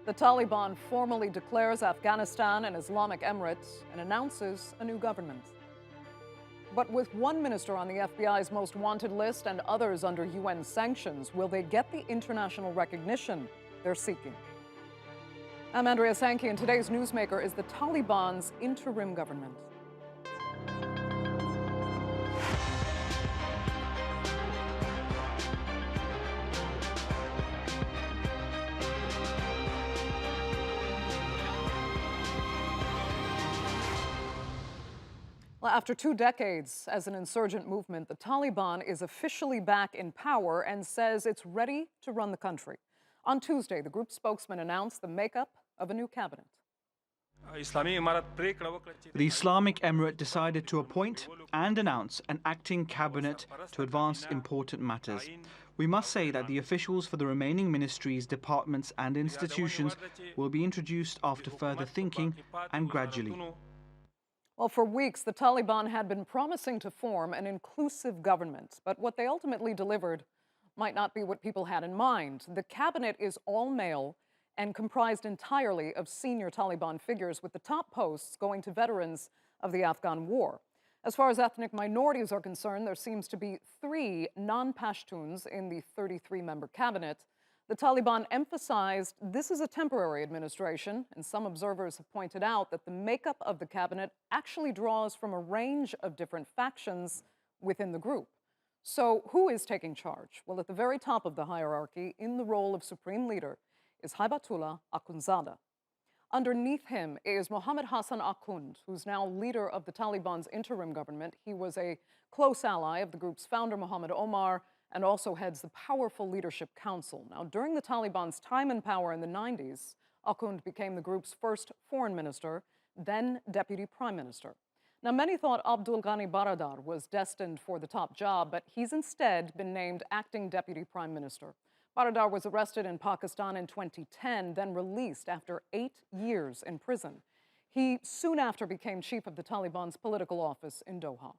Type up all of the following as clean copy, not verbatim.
The Taliban formally declares Afghanistan an Islamic Emirate and announces a new government. But with one minister on the FBI's most wanted list and others under UN sanctions, will they get the international recognition they're seeking? I'm Andrea Sankey, and today's newsmaker is the Taliban's interim government. Well, after 2 decades as an insurgent movement, the Taliban is officially back in power and says it's ready to run the country. On Tuesday, the group's spokesman announced the makeup of a new cabinet. The Islamic Emirate decided to appoint and announce an acting cabinet to advance important matters. We must say that the officials for the remaining ministries, departments and institutions will be introduced after further thinking and gradually. Well, for weeks, the Taliban had been promising to form an inclusive government, but what they ultimately delivered might not be what people had in mind. The cabinet is all male and comprised entirely of senior Taliban figures, with the top posts going to veterans of the Afghan war. As far as ethnic minorities are concerned, there seems to be 3 non-Pashtuns in the 33-member cabinet. The Taliban emphasized this is a temporary administration, and some observers have pointed out that the makeup of the cabinet actually draws from a range of different factions within the group. So who is taking charge? Well, at the very top of the hierarchy, in the role of supreme leader, is Haibatullah Akhundzada. Underneath him is Mohammad Hassan Akhund, who's now leader of the Taliban's interim government. He was a close ally of the group's founder, Mohammad Omar, and also heads the powerful Leadership Council. Now, during the Taliban's time in power in the 90s, Akhund became the group's first foreign minister, then deputy prime minister. Now, many thought Abdul Ghani Baradar was destined for the top job, but he's instead been named acting deputy prime minister. Baradar was arrested in Pakistan in 2010, then released after 8 years in prison. He soon after became chief of the Taliban's political office in Doha.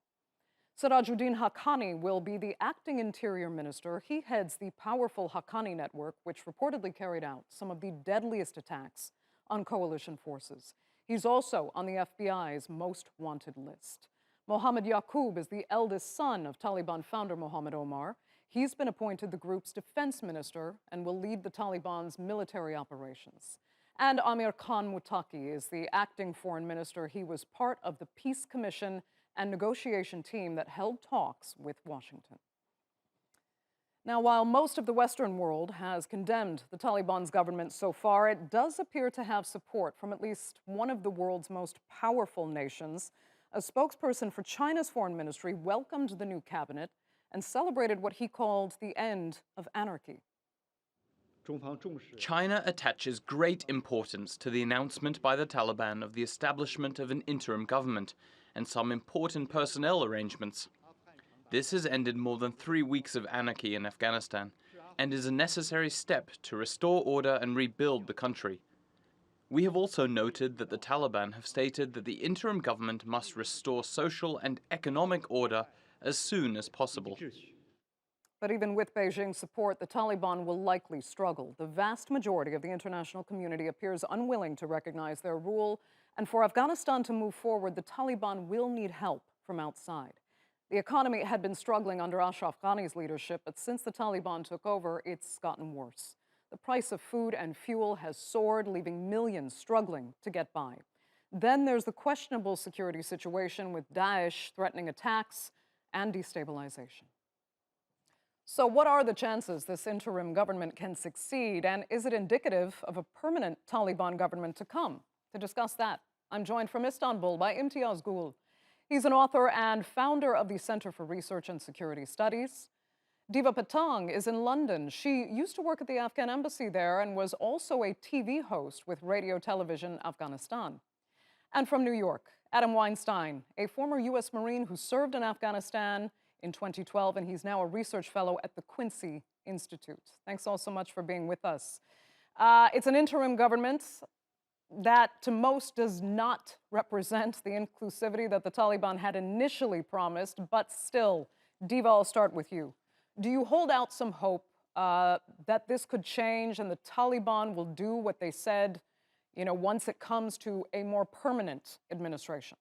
Sirajuddin Haqqani will be the acting interior minister. He heads the powerful Haqqani network, which reportedly carried out some of the deadliest attacks on coalition forces. He's also on the FBI's most wanted list. Mohammad Yaqub is the eldest son of Taliban founder Mohammad Omar. He's been appointed the group's defense minister and will lead the Taliban's military operations. And Amir Khan Muttaqi is the acting foreign minister. He was part of the Peace Commission and negotiation team that held talks with Washington. Now, while most of the Western world has condemned the Taliban's government so far, it does appear to have support from at least one of the world's most powerful nations. A spokesperson for China's foreign ministry welcomed the new cabinet and celebrated what he called the end of anarchy. China attaches great importance to the announcement by the Taliban of the establishment of an interim government and some important personnel arrangements. This has ended more than 3 weeks of anarchy in Afghanistan and is a necessary step to restore order and rebuild the country. We have also noted that the Taliban have stated that the interim government must restore social and economic order as soon as possible. But even with Beijing's support, the Taliban will likely struggle. The vast majority of the international community appears unwilling to recognize their rule. And for Afghanistan to move forward, the Taliban will need help from outside. The economy had been struggling under Ashraf Ghani's leadership, but since the Taliban took over, it's gotten worse. The price of food and fuel has soared, leaving millions struggling to get by. Then there's the questionable security situation with Daesh threatening attacks and destabilization. So what are the chances this interim government can succeed, and is it indicative of a permanent Taliban government to come? To discuss that, I'm joined from Istanbul by Imtiaz Gul. He's an author and founder of the Center for Research and Security Studies. Diva Patang is in London. She used to work at the Afghan embassy there and was also a TV host with Radio Television Afghanistan. And from New York, Adam Weinstein, a former U.S. Marine who served in Afghanistan in 2012, and he's now a research fellow at the Quincy Institute. Thanks all so much for being with us. It's an interim government that to most does not represent the inclusivity that the Taliban had initially promised, but still, Diva, I'll start with you. Do you hold out some hope that this could change and the Taliban will do what they said, once it comes to a more permanent administration?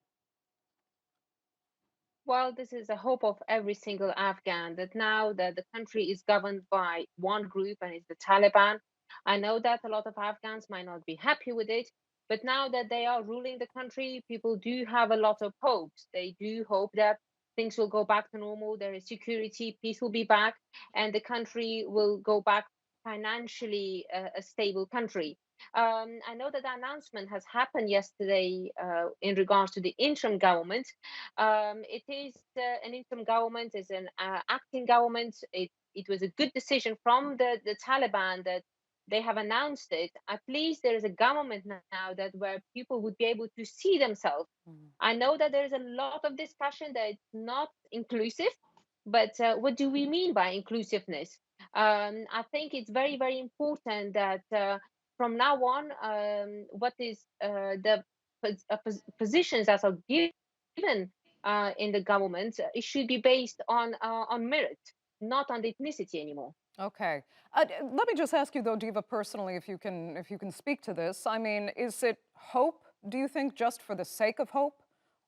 Well, this is a hope of every single Afghan that now that the country is governed by one group and it's the Taliban. I know that a lot of Afghans might not be happy with it, but now that they are ruling the country, people do have a lot of hopes. They do hope that things will go back to normal, there is security, peace will be back, and the country will go back financially a stable country. I know that the announcement has happened yesterday in regards to the interim government. It is an interim government, is an acting government. It was a good decision from the Taliban that they have announced it. At least there is a government now that where people would be able to see themselves. Mm. I know that there is a lot of discussion that it's not inclusive, but what do we mean by inclusiveness? I think it's very, very important that from now on, what is the positions that are given in the government, it should be based on merit, not on the ethnicity anymore. Okay. Let me just ask you though, Diva, personally, if you can speak to this. I mean, is it hope, do you think, just for the sake of hope?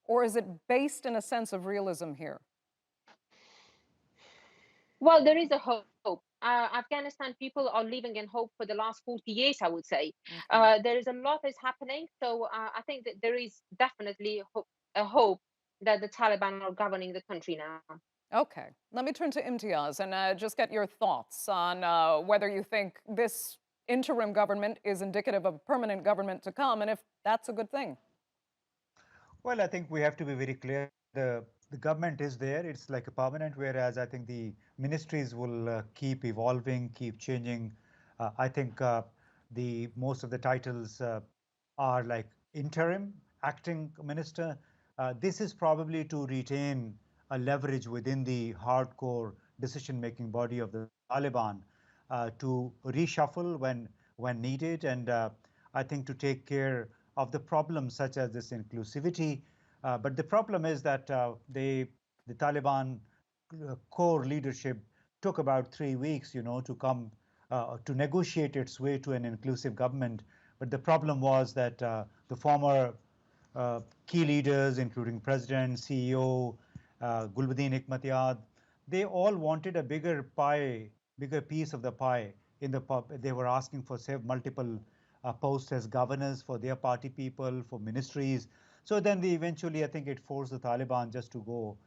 Or is it based in a sense of realism here? Well, there is a hope. Afghanistan people are living in hope for the last 40 years, I would say. Okay. There is a lot is happening. So I think that there is definitely a hope that the Taliban are governing the country now. Okay. Let me turn to Imtiaz and just get your thoughts on whether you think this interim government is indicative of a permanent government to come and if that's a good thing. Well, I think we have to be very clear. The government is there. It's like a permanent, whereas I think the ministries will keep evolving, keep changing. I think the most of the titles are like interim, acting minister. This is probably to retain a leverage within the hardcore decision-making body of the Taliban to reshuffle when needed, and I think to take care of the problems such as this inclusivity. But the problem is that the Taliban core leadership took about 3 weeks, to come to negotiate its way to an inclusive government. But the problem was that the former key leaders, including President, CEO, Gulbuddin Hikmatyar, they all wanted a bigger pie, bigger piece of the pie. They were asking for multiple posts as governors for their party people, for ministries. So then they eventually, I think it forced the Taliban just to go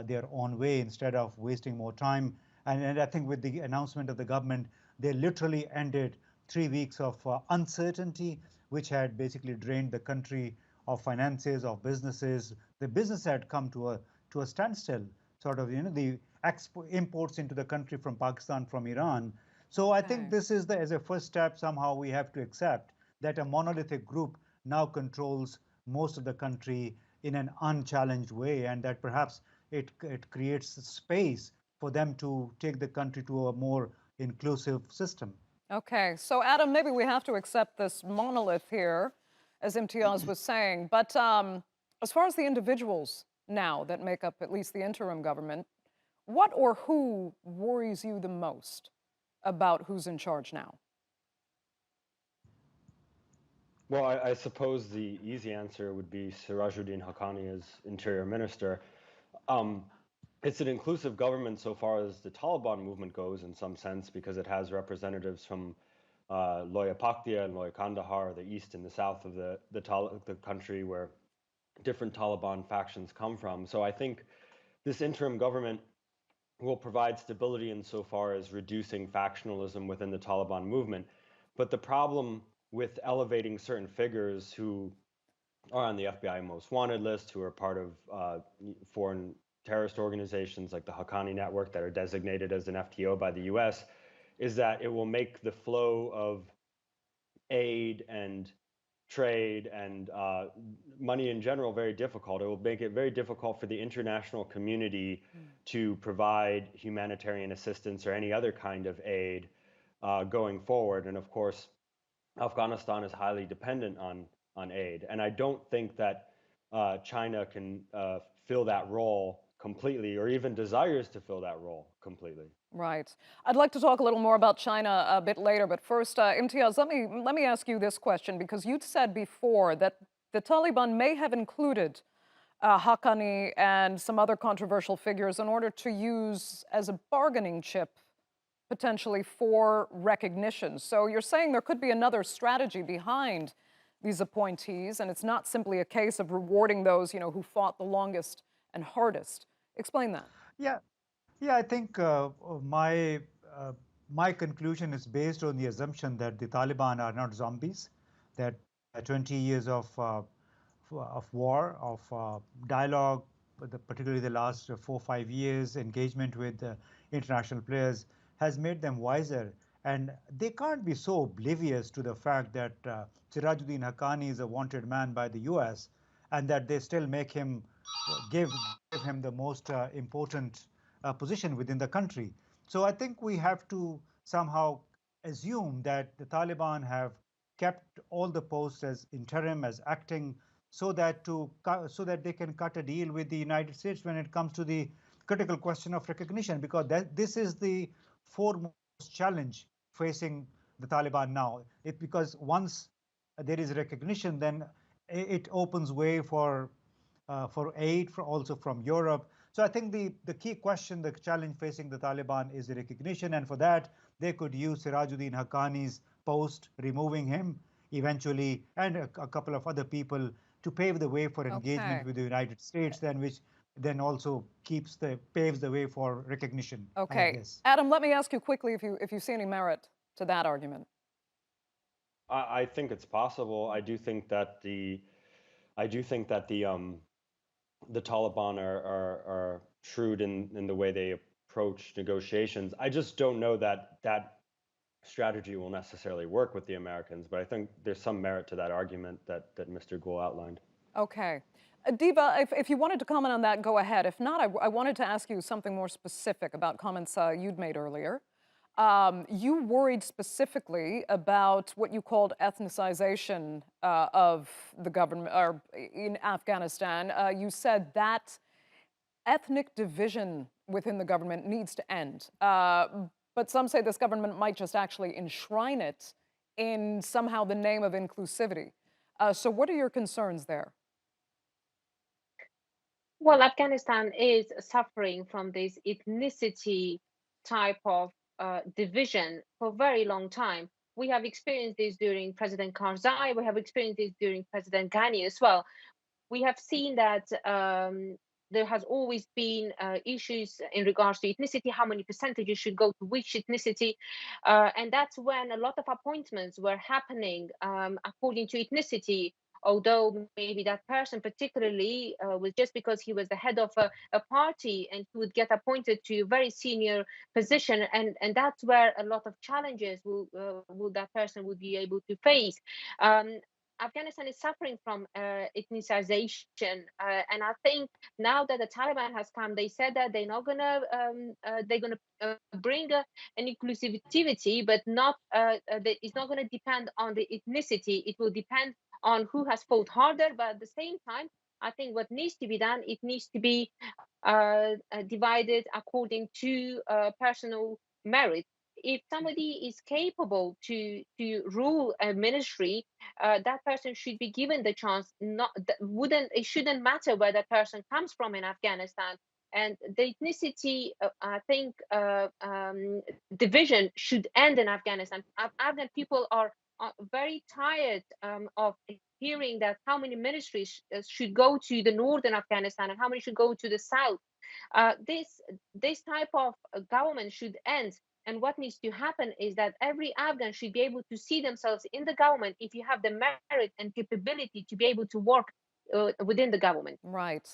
their own way instead of wasting more time. And I think with the announcement of the government, they literally ended 3 weeks of uncertainty, which had basically drained the country of finances, of businesses. The business had come to a standstill, sort of, the imports into the country from Pakistan, from Iran. So I think Okay. this is as a first step, somehow we have to accept that a monolithic group now controls most of the country in an unchallenged way, and that perhaps it creates space for them to take the country to a more inclusive system. Okay. So, Adam, maybe we have to accept this monolith here, as Imtiaz was saying. But as far as the individuals now that make up at least the interim government, what or who worries you the most about who's in charge now? Well, I suppose the easy answer would be Sirajuddin Haqqani as Interior Minister. Um, it's an inclusive government so far as the Taliban movement goes, in some sense, because it has representatives from Loya Paktia and Loya Kandahar, the east and the south of the country, where different Taliban factions come from. So I think this interim government will provide stability insofar as reducing factionalism within the Taliban movement. But the problem with elevating certain figures who are on the FBI most wanted list, who are part of foreign terrorist organizations like the Haqqani network that are designated as an FTO by the US, is that it will make the flow of aid and trade and money in general very difficult. It will make it very difficult for the international community to provide humanitarian assistance or any other kind of aid going forward. And of course, Afghanistan is highly dependent on aid. And I don't think that China can fill that role completely or even desires to fill that role completely. Right. I'd like to talk a little more about China a bit later, but first, Imtiaz, let me ask you this question, because you'd said before that the Taliban may have included Haqqani and some other controversial figures in order to use as a bargaining chip potentially for recognition. So you're saying there could be another strategy behind these appointees, and it's not simply a case of rewarding those, who fought the longest and hardest. Explain that. Yeah, yeah, I think uh, my conclusion is based on the assumption that the Taliban are not zombies, that 20 years of war, of dialogue, particularly the last 4 or 5 years, engagement with international players has made them wiser. And they can't be so oblivious to the fact that Sirajuddin Haqqani is a wanted man by the US, and that they still make him give him the most important position within the country. So I think we have to somehow assume that the Taliban have kept all the posts as interim, as acting, so that they can cut a deal with the United States when it comes to the critical question of recognition, because this is the foremost challenge facing the Taliban now. Because once there is recognition, then it opens way for aid, also from Europe. So I think the key question, the challenge facing the Taliban is the recognition, and for that they could use Sirajuddin Haqqani's post, removing him eventually, and a couple of other people to pave the way for engagement Okay. with the United States, then which then also paves the way for recognition, I Okay. guess. Adam, let me ask you quickly if you see any merit to that argument. I think it's possible. I do think that the Taliban are shrewd in the way they approach negotiations. I just don't know that that strategy will necessarily work with the Americans, but I think there's some merit to that argument that Mr. Gul outlined. Okay. Diva, if you wanted to comment on that, go ahead. If not, I wanted to ask you something more specific about comments you'd made earlier. You worried specifically about what you called ethnicization of the government or in Afghanistan. You said that ethnic division within the government needs to end. But some say this government might just actually enshrine it in somehow the name of inclusivity. So what are your concerns there? Well, Afghanistan is suffering from this ethnicity type of division for a very long time. We have experienced this during President Karzai. We have experienced this during President Ghani as well. We have seen that there has always been issues in regards to ethnicity, how many percentages should go to which ethnicity. And that's when a lot of appointments were happening according to ethnicity, although maybe that person particularly was just because he was the head of a party and he would get appointed to a very senior position, and that's where a lot of challenges will that person would be able to face. Afghanistan is suffering from ethnicization, and I think now that the Taliban has come, they said that they're gonna bring an inclusivity, but not it's not gonna depend on the ethnicity. It will depend on who has fought harder. But at the same time, I think what needs to be done, it needs to be divided according to personal merit. If somebody is capable to rule a ministry, that person should be given the chance. Not that wouldn't It shouldn't matter where that person comes from in Afghanistan. And the ethnicity, I think, division should end in Afghanistan. Afghan people are very tired of hearing that how many ministries should go to the northern Afghanistan and how many should go to the south. This type of government should end. And what needs to happen is that every Afghan should be able to see themselves in the government if you have the merit and capability to be able to work within the government. Right.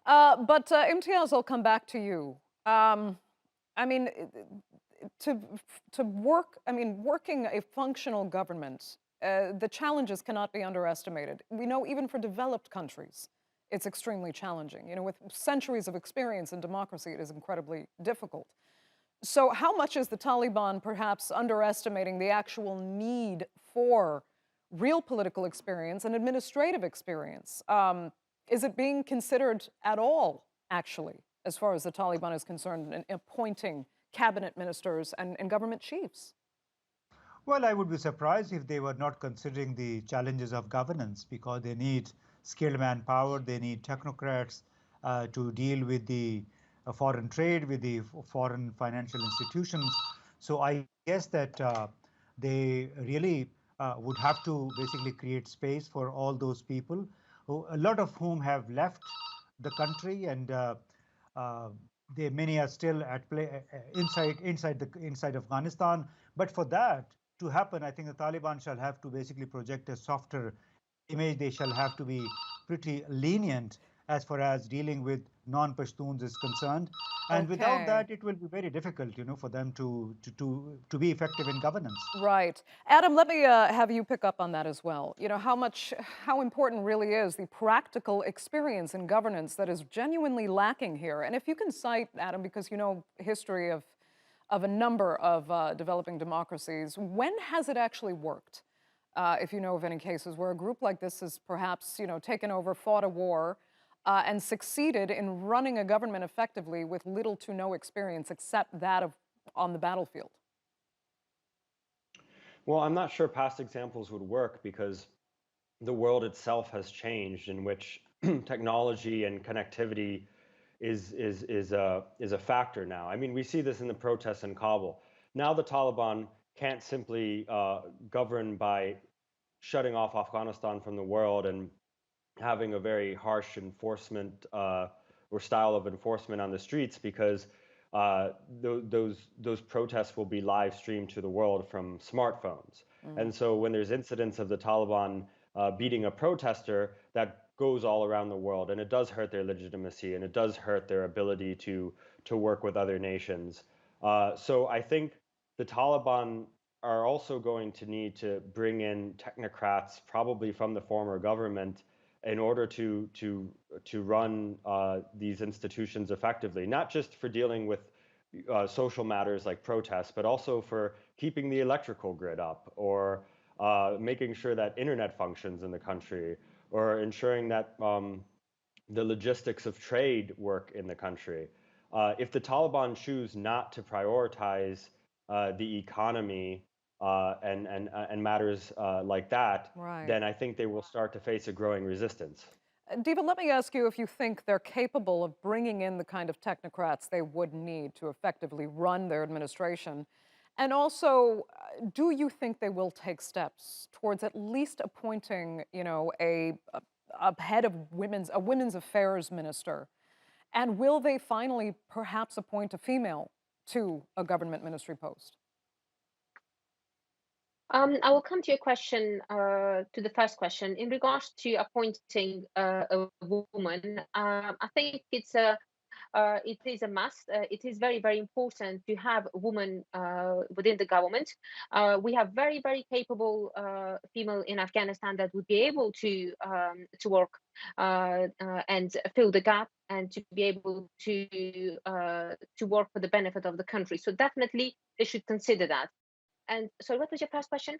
But Imtiaz, I'll come back to you. I mean, to working a functional government, the challenges cannot be underestimated. We know even for developed countries, it's extremely challenging. With centuries of experience in democracy, it is incredibly difficult. So how much is the Taliban perhaps underestimating the actual need for real political experience and administrative experience? Is it being considered at all, actually, as far as the Taliban is concerned in appointing cabinet ministers and government chiefs? Well, I would be surprised if they were not considering the challenges of governance because they need skilled manpower, they need technocrats to deal with the foreign trade, with the foreign financial institutions. So I guess that they really would have to basically create space for all those people, a lot of whom have left the country and uh, they many are still at play inside Afghanistan. But for that to happen, I think the Taliban shall have to basically project a softer image. They shall have to be pretty lenient as far as dealing with non-Pashtuns is concerned. And without Okay. that, it will be very difficult, for them to be effective in governance. Right. Adam, let me have you pick up on that as well. How important really is the practical experience in governance that is genuinely lacking here. And if you can cite, Adam, because you know history of a number of developing democracies, when has it actually worked? If you know of any cases where a group like this has perhaps, taken over, fought a war, and succeeded in running a government effectively with little to no experience except that of on the battlefield. Well, I'm not sure past examples would work because the world itself has changed, in which technology and connectivity is a factor now. I mean, we see this in the protests in Kabul. Now the Taliban can't simply govern by shutting off Afghanistan from the world and having a very harsh enforcement or style of enforcement on the streets, because those protests will be live streamed to the world from smartphones. And so when there's incidents of the Taliban beating a protester, that goes all around the world, and it does hurt their legitimacy, and it does hurt their ability to work with other nations. So I think the Taliban are also going to need to bring in technocrats, probably from the former government, in order to run these institutions effectively, not just for dealing with social matters like protests, but also for keeping the electrical grid up, or making sure that internet functions in the country, or ensuring that the logistics of trade work in the country. If the Taliban choose not to prioritize the economy and matters like that, Right. then I think they will start to face a growing resistance. Diva, let me ask you if you think they're capable of bringing in the kind of technocrats they would need to effectively run their administration. And also, do you think they will take steps towards at least appointing, a head of a women's affairs minister? And will they finally perhaps appoint a female to a government ministry post? I will come to your question, to the first question. In regards to appointing a woman, I think it is a must. It is very, very important to have a woman within the government. We have very, very capable female in Afghanistan that would be able to work and fill the gap, and to be able to work for the benefit of the country. So definitely they should consider that. And so, what was your first question?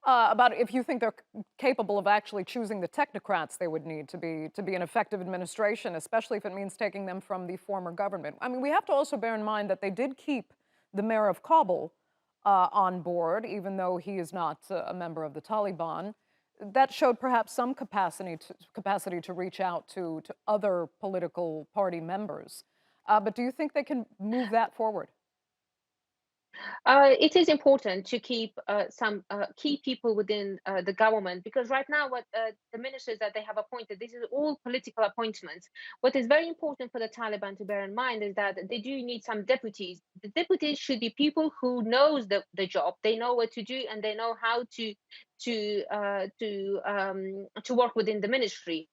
About if you think they're capable of actually choosing the technocrats they would need to be an effective administration, especially if it means taking them from the former government. I mean, we have to also bear in mind that they did keep the mayor of Kabul on board, even though he is not a member of the Taliban. That showed perhaps some capacity to reach out to other political party members. But do you think they can move that forward? It is important to keep some key people within the government, because right now, what the ministers that they have appointed, this is all political appointments. What is very important for the Taliban to bear in mind is that they do need some deputies. The deputies should be people who knows the job, they know what to do, and they know how to work within the ministry.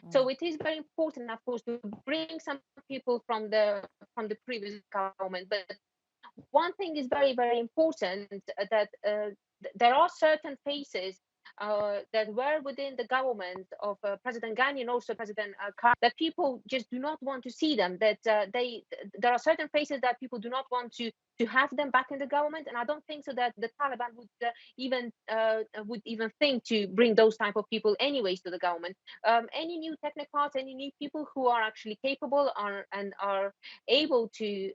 So it is very important, of course, to bring some people from the previous government, but one thing is very, very important, that there are certain faces that were within the government of President Ghani and also President that people just do not want to see them. That there are certain faces that people do not want to have them back in the government, and I don't think so that the Taliban would even think to bring those type of people anyways to the government. Any new technocrats, any new people who are actually capable are able to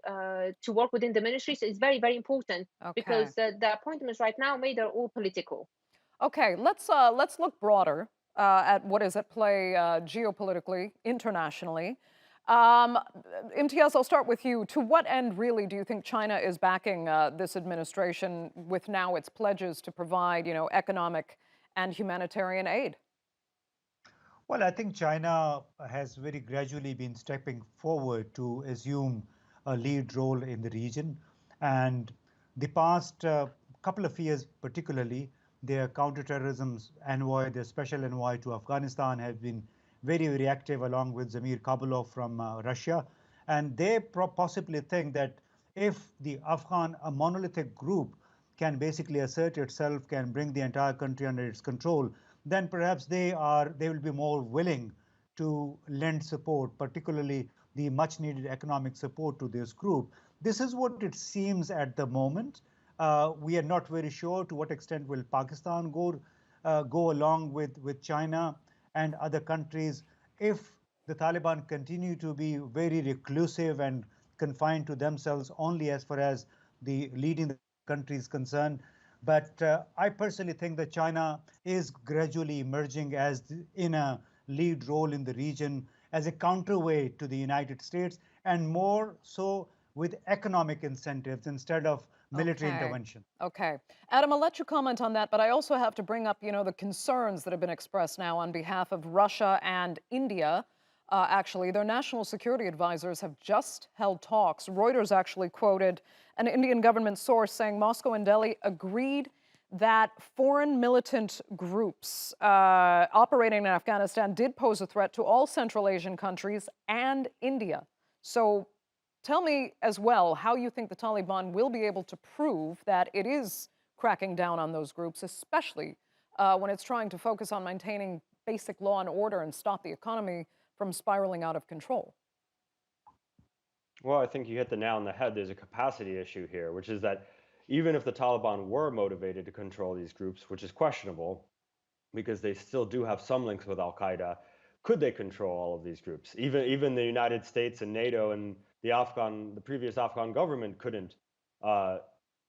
work within the ministries is very, very important, Okay. because the appointments right now made are all political. Okay, let's look broader at what is at play geopolitically, internationally. Um, Imtiaz, I'll start with you. To what end, really, do you think China is backing this administration with now its pledges to provide, economic and humanitarian aid? Well, I think China has very gradually been stepping forward to assume a lead role in the region. And the past couple of years, particularly, their counterterrorism envoy, their special envoy to Afghanistan, have been very, very active, along with Zamir Kabulov from Russia. And they possibly think that if the Afghan, a monolithic group, can basically assert itself, can bring the entire country under its control, then perhaps they will be more willing to lend support, particularly the much needed economic support to this group. This is what it seems at the moment. We are not very sure to what extent will Pakistan go along with China and other countries if the Taliban continue to be very reclusive and confined to themselves only as far as the leading the country is concerned. But I personally think that China is gradually emerging in a lead role in the region as a counterweight to the United States, and more so with economic incentives instead of military Okay. intervention. Okay. Adam, I'll let you comment on that, but I also have to bring up, the concerns that have been expressed now on behalf of Russia and India. Actually, their national security advisors have just held talks. Reuters actually quoted an Indian government source saying Moscow and Delhi agreed that foreign militant groups operating in Afghanistan did pose a threat to all Central Asian countries and India. So tell me as well how you think the Taliban will be able to prove that it is cracking down on those groups, especially when it's trying to focus on maintaining basic law and order and stop the economy from spiraling out of control. Well, I think you hit the nail on the head. There's a capacity issue here, which is that even if the Taliban were motivated to control these groups, which is questionable because they still do have some links with Al Qaeda, could they control all of these groups? Even the United States and NATO and the previous Afghan government couldn't uh,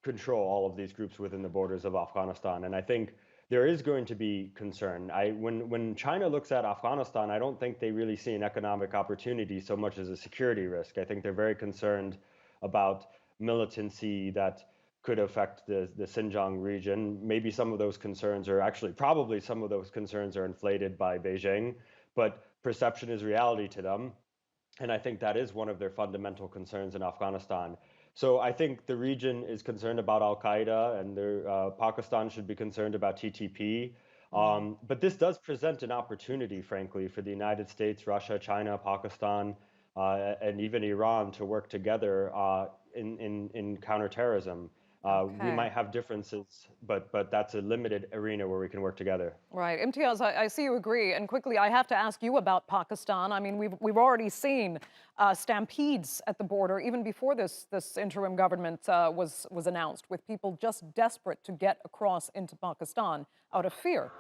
control all of these groups within the borders of Afghanistan. And I think there is going to be concern. When China looks at Afghanistan, I don't think they really see an economic opportunity so much as a security risk. I think they're very concerned about militancy that could affect the Xinjiang region. Maybe some of those concerns are actually, probably some of those concerns are inflated by Beijing, but perception is reality to them. And I think that is one of their fundamental concerns in Afghanistan. So I think the region is concerned about Al Qaeda, and Pakistan should be concerned about TTP. But this does present an opportunity, frankly, for the United States, Russia, China, Pakistan, and even Iran to work together in counterterrorism. We Okay. might have differences, but that's a limited arena where we can work together. Right. Imtiaz, I see you agree. And quickly, I have to ask you about Pakistan. I mean, we've already seen stampedes at the border even before this interim government was announced, with people just desperate to get across into Pakistan out of fear.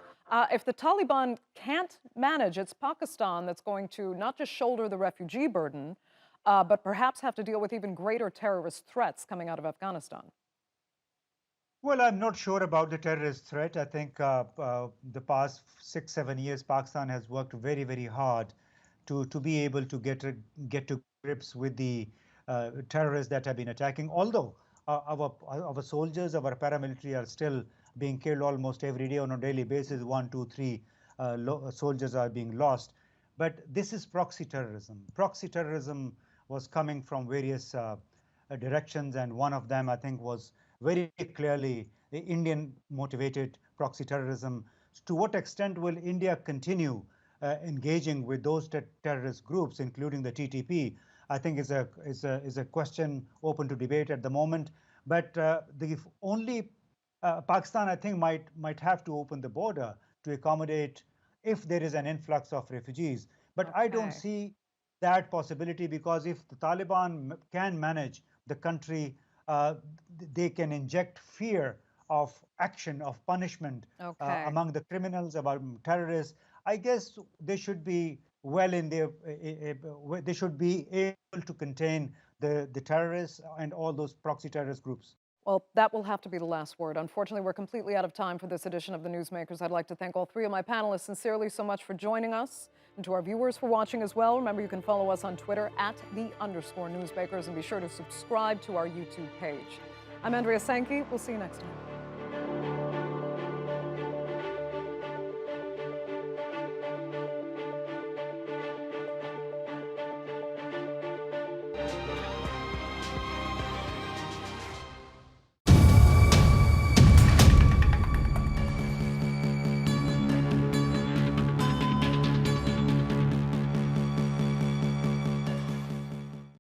If the Taliban can't manage, it's Pakistan that's going to not just shoulder the refugee burden, but perhaps have to deal with even greater terrorist threats coming out of Afghanistan. Well, I'm not sure about the terrorist threat. I think the past 6, 7 years, Pakistan has worked very, very hard to be able to get to grips with the terrorists that have been attacking. Although our soldiers, our paramilitary are still being killed almost every day on a daily basis. One, two, three soldiers are being lost. But this is proxy terrorism. Proxy terrorism was coming from various directions, and one of them, I think, was very clearly the Indian motivated proxy terrorism. To what extent will India continue engaging with those terrorist groups, including the TTP? I think is a question open to debate at the moment. But the only Pakistan, I think, might have to open the border to accommodate if there is an influx of refugees. But I don't Okay. see that possibility because if the Taliban can manage the country, they can inject fear of action, of punishment Okay. among the criminals, about terrorists. I guess they should be well in their, they should be able to contain the terrorists and all those proxy terrorist groups. Well, that will have to be the last word. Unfortunately, we're completely out of time for this edition of the Newsmakers. I'd like to thank all three of my panelists sincerely so much for joining us, and to our viewers for watching as well. Remember, you can follow us on Twitter at @the_Newsmakers, and be sure to subscribe to our YouTube page. I'm Andrea Sankey. We'll see you next time.